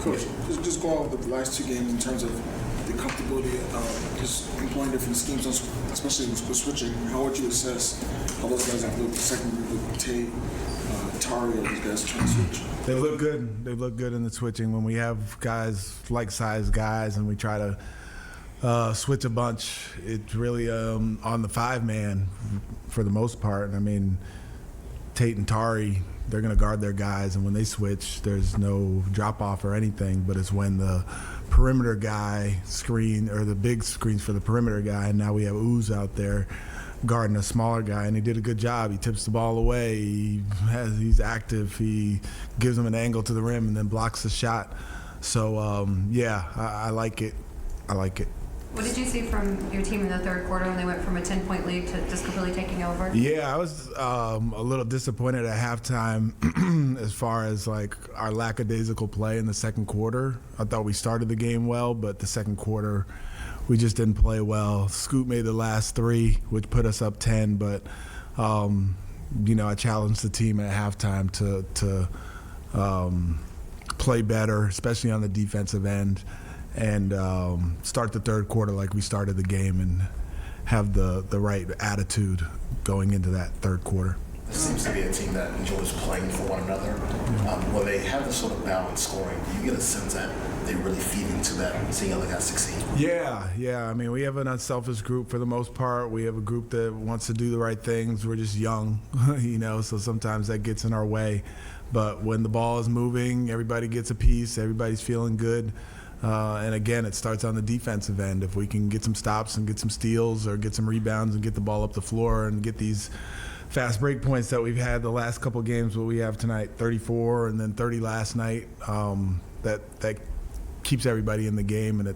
Coach, just go on with the last two games in terms of the comfortability of just employing different schemes, especially with switching. How would you assess how those guys have looked? The second group with Tate, Tari, all these guys trying to switch? They look good. They look good in the switching. When we have guys, like-sized guys, and we try to switch a bunch, it's really on the five-man for the most part. I mean, Tate and Tari, they're going to guard their guys, and when they switch, there's no drop-off or anything, but it's when the perimeter guy screen, or the big screens for the perimeter guy, and now we have Ooze out there guarding a smaller guy, and he did a good job. He tips the ball away. He's active. He gives him an angle to the rim and then blocks the shot. So, I like it. I like it. What did you see from your team in the third quarter when they went from a 10-point lead to just completely taking over? Yeah, I was a little disappointed at halftime as far as like our lackadaisical play in the second quarter. I thought we started the game well, but the second quarter we just didn't play well. Scoot made the last three, which put us up 10, but I challenged the team at halftime to play better, especially on the defensive end, and start the third quarter like we started the game and have the right attitude going into that third quarter. This seems to be a team that enjoys playing for one another. When they have this sort of balanced scoring, do you get a sense that they really feed into that, seeing other guys succeed? Yeah. I mean, we have an unselfish group for the most part. We have a group that wants to do the right things. We're just young, so sometimes that gets in our way. But when the ball is moving, everybody gets a piece, everybody's feeling good. And again, it starts on the defensive end. If we can get some stops and get some steals or get some rebounds and get the ball up the floor and get these fast break points that we've had the last couple of games, what we have tonight, 34 and then 30 last night, that keeps everybody in the game, and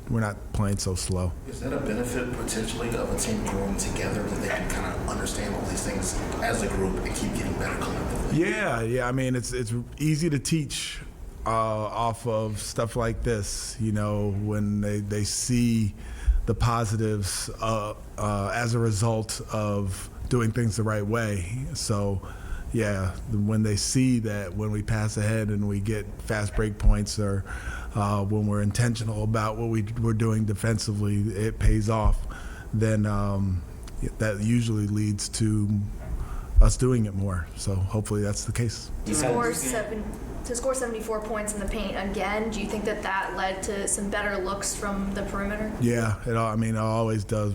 we're not playing so slow. Is that a benefit potentially of a team growing together, that they can kind of understand all these things as a group and keep getting better collectively? Yeah. I mean, it's easy to teach off of stuff like this, when they see the positives as a result of doing things the right way. So, when they see that when we pass ahead and we get fast break points, or when we're intentional about what we're doing defensively, it pays off, then that usually leads to us doing it more. So hopefully that's the case. To score 74 points in the paint again, do you think that led to some better looks from the perimeter? Yeah, it always does.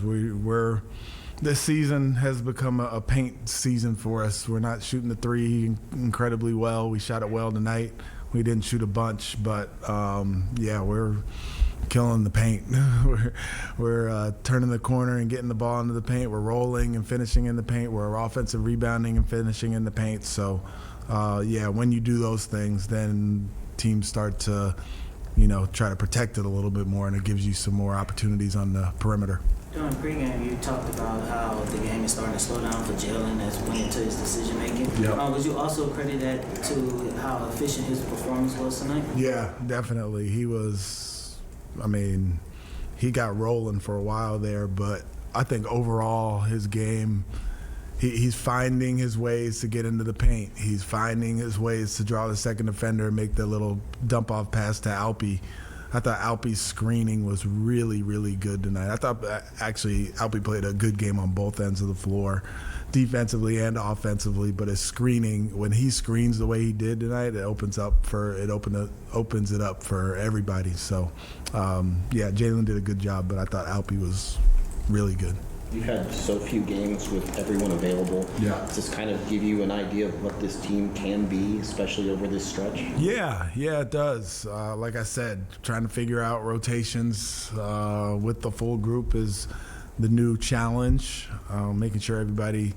This season has become a paint season for us. We're not shooting the three incredibly well. We shot it well tonight. We didn't shoot a bunch, but we're killing the paint. we're turning the corner and getting the ball into the paint. We're rolling and finishing in the paint. We're offensive rebounding and finishing in the paint. So, when you do those things, then teams start to, try to protect it a little bit more, and it gives you some more opportunities on the perimeter. During pregame, you talked about how the game is starting to slow down for Jalen as went into his decision making. Yep. Would you also credit that to how efficient his performance was tonight? Yeah, definitely. He got rolling for a while there, but I think overall his game, he's finding his ways to get into the paint. He's finding his ways to draw the second defender and make the little dump-off pass to Alpe. I thought Alpe's screening was really, really good tonight. I thought actually Alpe played a good game on both ends of the floor, defensively and offensively. But his screening, when he screens the way he did tonight, it opens it up for everybody. So, Jalen did a good job, but I thought Alpe was really good. You've had so few games with everyone available. Yeah. Does this kind of give you an idea of what this team can be, especially over this stretch? Yeah, it does. Like I said, trying to figure out rotations with the full group is the new challenge. Making sure everybody,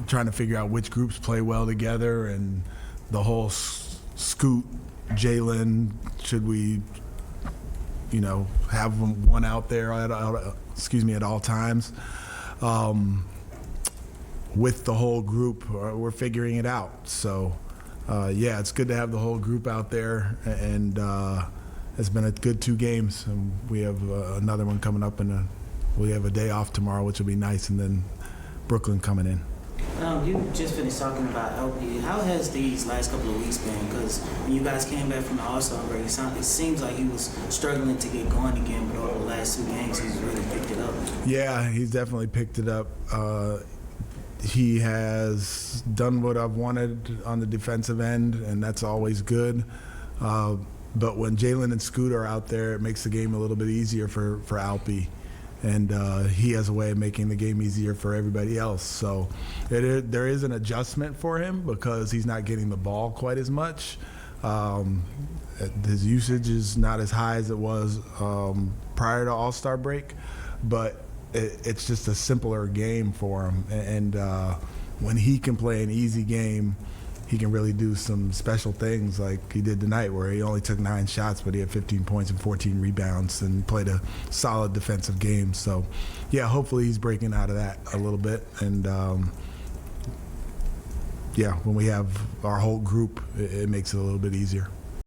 trying to figure out which groups play well together, and the whole Scoot, Jalen, should we, have one out there at all times. With the whole group, we're figuring it out. So, it's good to have the whole group out there, and it's been a good 2 games. And we have another one coming up, and we have a day off tomorrow, which will be nice, and then Brooklyn coming in. You just finished talking about LP. How has these last couple of weeks been? Because when you guys came back from the All-Star break, it seems like he was struggling to get going again, but over the last 2 games, he's really picked it up. Yeah, he's definitely picked it up. He has done what I've wanted on the defensive end, and that's always good. But when Jalen and Scoot are out there, it makes the game a little bit easier for Alpy. And he has a way of making the game easier for everybody else. So there is an adjustment for him because he's not getting the ball quite as much. His usage is not as high as it was prior to All-Star break, but it's just a simpler game for him. And when he can play an easy game, he can really do some special things like he did tonight, where he only took 9 shots, but he had 15 points and 14 rebounds and played a solid defensive game. So, yeah, hopefully he's breaking out of that a little bit. And, yeah, when we have our whole group, it makes it a little bit easier.